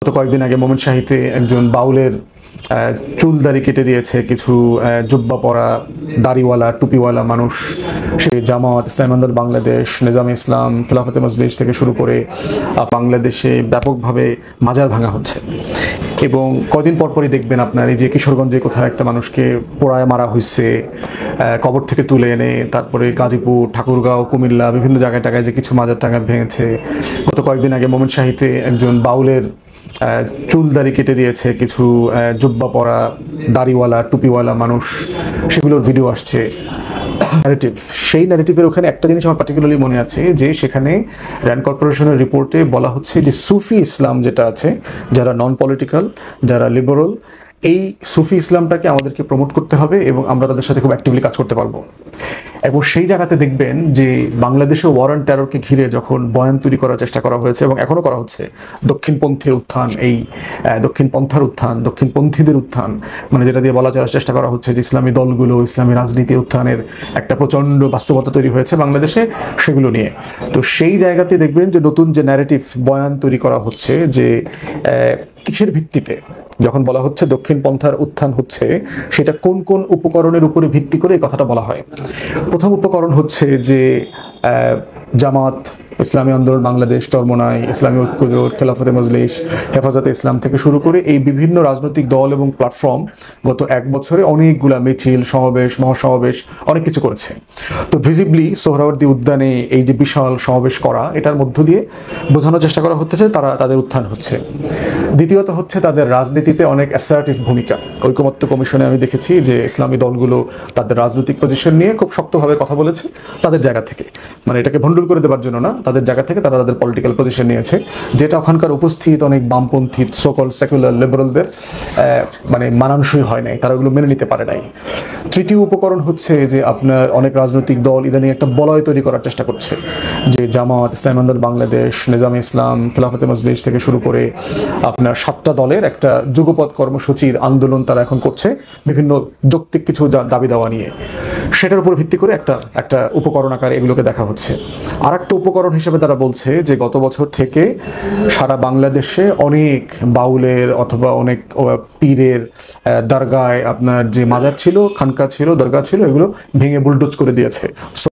গত কয়েকদিন আগে মোমেন শাহীতে একজন বাউলের চুল দাড়ি কেটে দিয়েছে কিছু জুব্বা পরা দাড়িওয়ালা টুপিওয়ালা মানুষ। সে জামাত ইসলামী আন্দোলন বাংলাদেশ, নিজামে ইসলাম, খেলাফতে মজলিস থেকে শুরু করে বাংলাদেশে ব্যাপকভাবে মাজার ভাঙা হচ্ছে। এবং কয়দিন পরপরই দেখবেন আপনার এই যে কিশোরগঞ্জে কোথাও একটা মানুষকে পোড়ায় মারা হয়েছে, কবর থেকে তুলে এনে, তারপরে গাজীপুর, ঠাকুরগাঁও, কুমিল্লা বিভিন্ন জায়গায় টাকায় যে কিছু মাজার টাকা ভেঙেছে। গত কয়েকদিন আগে মোমেন শাহীতে একজন বাউলের চুল দাড়ি কেটে দিয়েছে কিছু জুব্বা পরা দাড়িওয়ালা টুপিওয়ালা মানুষ, সেগুলোর ভিডিও আসছে। ন্যারেটিভ, সেই ন্যারেটিভের ওখানে একটা জিনিস আমার পার্টিকুলারলি মনে আছে যে সেখানে র্যান্ড কর্পোরেশনের রিপোর্টে বলা হচ্ছে যে সুফি ইসলাম যেটা আছে, যারা নন পলিটিক্যাল, যারা লিবারাল, এই সুফি ইসলামটাকে আমাদেরকে প্রমোট করতে হবে এবং আমরা তাদের সাথে খুব অ্যাক্টিভলি কাজ করতে পারবো। এবং সেই জায়গাতে দেখবেন যে বাংলাদেশে ওয়ার অন টেররকে ঘিরে যখন বয়ান তৈরি করার চেষ্টা করা হয়েছে এবং এখনও করা হচ্ছে, দক্ষিণপন্থীর উত্থান, এই দক্ষিণপন্থার উত্থান, দক্ষিণপন্থীদের উত্থান, মানে যেটা দিয়ে বলা যাওয়ার চেষ্টা করা হচ্ছে যে ইসলামী দলগুলো, ইসলামী রাজনীতির উত্থানের একটা প্রচণ্ড বাস্তবতা তৈরি হয়েছে বাংলাদেশে, সেগুলো নিয়ে। তো সেই জায়গাতে দেখবেন যে নতুন যে ন্যারেটিভ বয়ান তৈরি করা হচ্ছে যে কিসের ভিত্তিতে, যখন বলা হচ্ছে দক্ষিণ পন্থার উত্থান হচ্ছে, সেটা কোন কোন উপকরণের উপরে ভিত্তি করে এই কথাটা বলা হয়। প্রথম উপকরণ হচ্ছে যে জামাত, ইসলামী আন্দোলন বাংলাদেশ, চরমোনাই, ইসলামী ঐক্যজোট, খেলাফতে মজলিস, হেফাজতে ইসলাম থেকে শুরু করে এই বিভিন্ন রাজনৈতিক দল এবং প্ল্যাটফর্ম গত এক বছরে অনেকগুলা মিছিল, সমাবেশ, মহাসমাবেশ, অনেক কিছু করেছে। তো ভিজিবলি সোহরাওয়ার্দী উদ্যানে এই যে বিশাল সমাবেশ করা, এটার মধ্য দিয়ে বোঝানোর চেষ্টা করা হচ্ছে তারা, তাদের উত্থান হচ্ছে। দ্বিতীয়ত হচ্ছে তাদের রাজনীতিতে অনেক অ্যাসার্টিভ ভূমিকা। ঐকমত্য কমিশনে আমি দেখেছি যে ইসলামী দলগুলো তাদের রাজনৈতিক পজিশন নিয়ে খুব শক্তভাবে কথা বলেছে তাদের জায়গা থেকে, মানে এটাকে ভণ্ডুল করে দেওয়ার জন্য না, তাদের জায়গা থেকে তারা তাদের পলিটিক্যাল পজিশন নিয়েছে, যেটা ওখানকার উপস্থিত অনেক বামপন্থী সোকল সেকুলার লিবারালদের মানে মানানসই হয় নাই, তারা ওগুলো মেনে নিতে পারে নাই। তৃতীয় উপকরণ হচ্ছে যে আপনার অনেক রাজনৈতিক দল ইদানিং একটা বলয় তৈরি করার চেষ্টা করছে যে জামাত, ইসলামী আন্দোলন বাংলাদেশ, নিজামে ইসলাম, খেলাফতে মজলিস থেকে শুরু করে আপনার 7টা দলের একটা যুগপৎ কর্মসূচির আন্দোলন তারা এখন করছে বিভিন্ন যৌক্তিক কিছু দাবি দেওয়া নিয়ে। সেটার উপর ভিত্তি করে একটা উপকরণ আকারে এগুলোকে দেখা হচ্ছে। আর একটা উপকরণ হিসেবে তারা বলছে যে গত বছর থেকে সারা বাংলাদেশে অনেক বাউলের অথবা অনেক পীরের দরগায় আপনার যে মাজার ছিল, খানকা ছিল, দরগা ছিল, এগুলো ভেঙে বুলডোজ করে দিয়েছে।